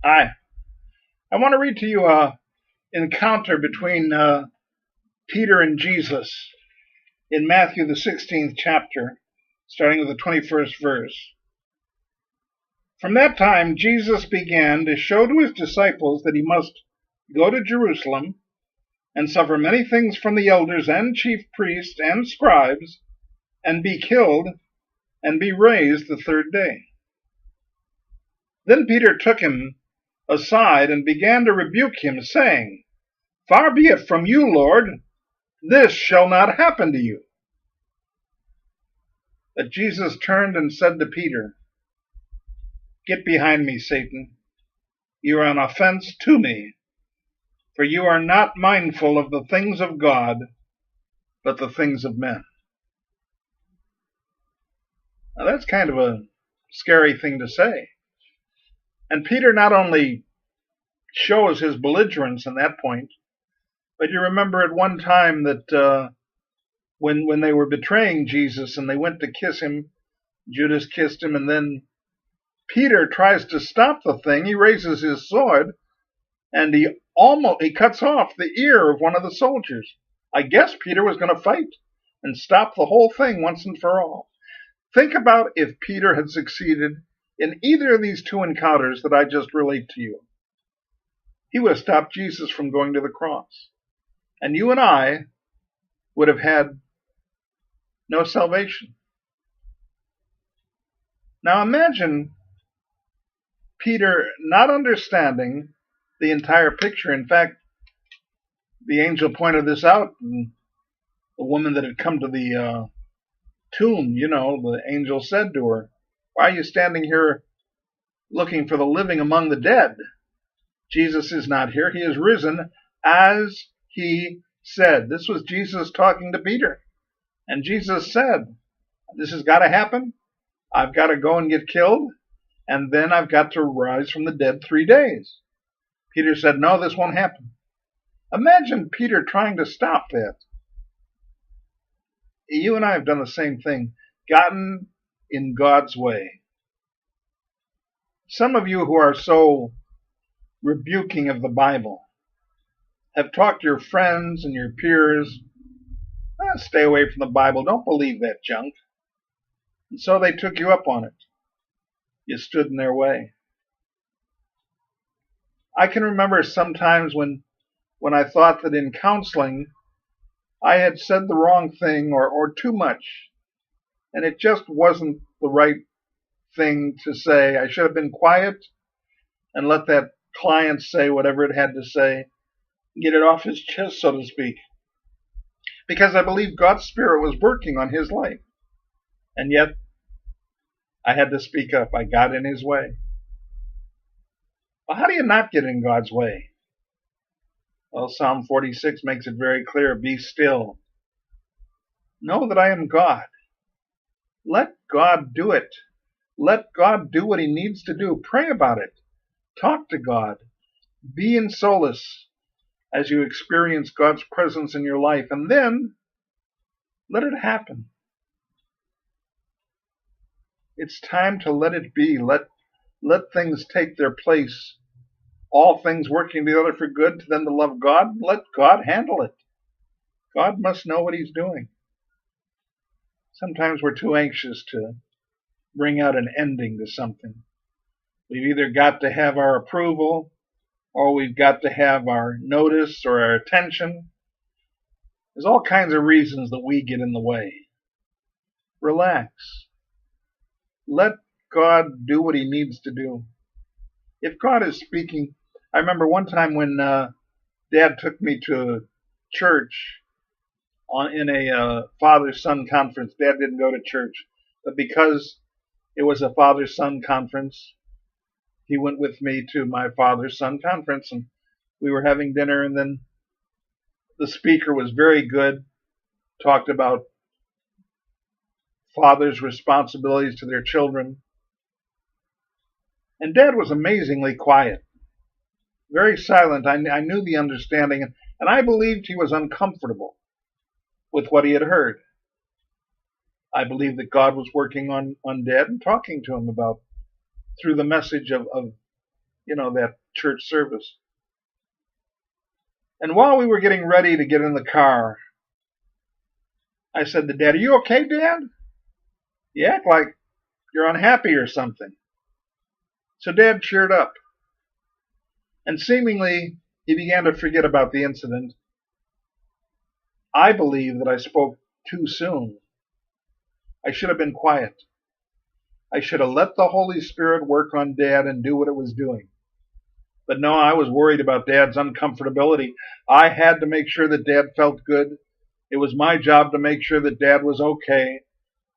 Hi. I want to read to you a encounter between Peter and Jesus in Matthew the 16th chapter, starting with the 21st verse. From that time, Jesus began to show to his disciples that he must go to Jerusalem and suffer many things from the elders and chief priests and scribes, and be killed and be raised the third day. Then Peter took him aside and began to rebuke him, saying, Far be it from you, Lord, this shall not happen to you. But Jesus turned and said to Peter, Get behind me, Satan. You are an offense to me, for you are not mindful of the things of God, but the things of men. Now that's kind of a scary thing to say. And Peter not only shows his belligerence in that point, but you remember at one time that when they were betraying Jesus and they went to kiss him, Judas kissed him, and then Peter tries to stop the thing. He raises his sword and he cuts off the ear of one of the soldiers. I guess Peter was going to fight and stop the whole thing once and for all. Think about if Peter had succeeded in either of these two encounters that I just relate to you. He would have stopped Jesus from going to the cross. And you and I would have had no salvation. Now imagine Peter not understanding the entire picture. In fact, the angel pointed this out, and the woman that had come to the tomb, the angel said to her, Why are you standing here looking for the living among the dead? Jesus is not here. He is risen as he said. This was Jesus talking to Peter. And Jesus said, This has got to happen. I've got to go and get killed, and then I've got to rise from the dead 3 days. Peter said, No, this won't happen. Imagine Peter trying to stop that. You and I have done the same thing, gotten in God's way. Some of you who are so rebuking of the Bible have talked to your friends and your peers, stay away from the Bible, don't believe that junk. And so they took you up on it. You stood in their way. I can remember sometimes when I thought that in counseling I had said the wrong thing or too much, and it just wasn't the right thing to say. I should have been quiet and let that client say whatever it had to say, get it off his chest, so to speak, because I believed God's Spirit was working on his life. And yet I had to speak up. I got in his way. Well, how do you not get in God's way? Well, Psalm 46 makes it very clear. Be still. Know that I am God. Let God do it. Let God do what he needs to do. Pray about it. Talk to God. Be in solace as you experience God's presence in your life. And then let it happen. It's time to let it be. Let things take their place. All things working together for good to them that love God. Let God handle it. God must know what he's doing. Sometimes we're too anxious to bring out an ending to something. We've either got to have our approval, or we've got to have our notice or our attention. There's all kinds of reasons that we get in the way. Relax. Let God do what he needs to do. If God is speaking, I remember one time when Dad took me to church in a father-son conference. Dad didn't go to church, but because it was a father-son conference, he went with me to my father-son conference, and we were having dinner, and then the speaker was very good, talked about fathers' responsibilities to their children. And Dad was amazingly quiet, very silent. I knew the understanding, and I believed he was uncomfortable with what he had heard. I believed that God was working on Dad and talking to him about, through the message of that church service. And while we were getting ready to get in the car, I said to Dad, "Are you okay, Dad? You act like you're unhappy or something." So Dad cheered up, and seemingly he began to forget about the incident. I believe that I spoke too soon. I should have been quiet. I should have let the Holy Spirit work on Dad and do what it was doing. But no, I was worried about Dad's uncomfortability. I had to make sure that Dad felt good. It was my job to make sure that Dad was okay.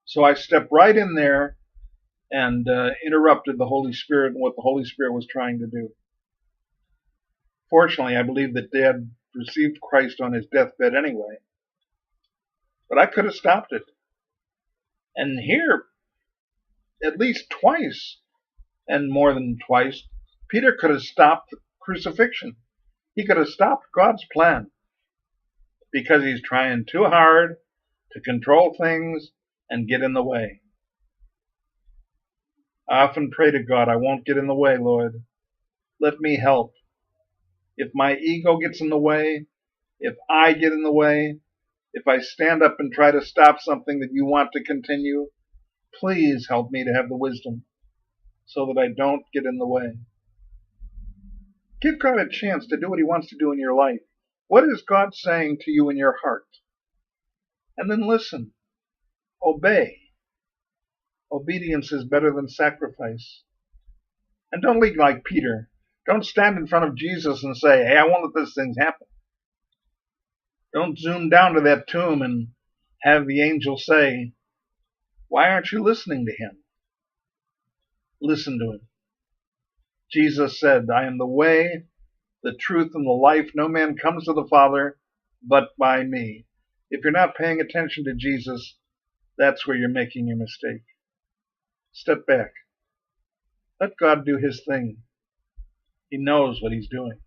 So I stepped right in there and interrupted the Holy Spirit and what the Holy Spirit was trying to do. Fortunately, I believe that Dad received Christ on his deathbed anyway. But I could have stopped it. And here, at least twice, and more than twice, Peter could have stopped the crucifixion. He could have stopped God's plan because he's trying too hard to control things and get in the way. I often pray to God, I won't get in the way, Lord. Let me help. If my ego gets in the way, if I get in the way, if I stand up and try to stop something that you want to continue, please help me to have the wisdom so that I don't get in the way. Give God a chance to do what he wants to do in your life. What is God saying to you in your heart? And then listen. Obey. Obedience is better than sacrifice. And don't lead like Peter. Don't stand in front of Jesus and say, "Hey, I won't let this thing happen." Don't zoom down to that tomb and have the angel say, "Why aren't you listening to him?" Listen to him. Jesus said, "I am the way, the truth, and the life. No man comes to the Father but by me." If you're not paying attention to Jesus, that's where you're making your mistake. Step back. Let God do his thing. He knows what he's doing.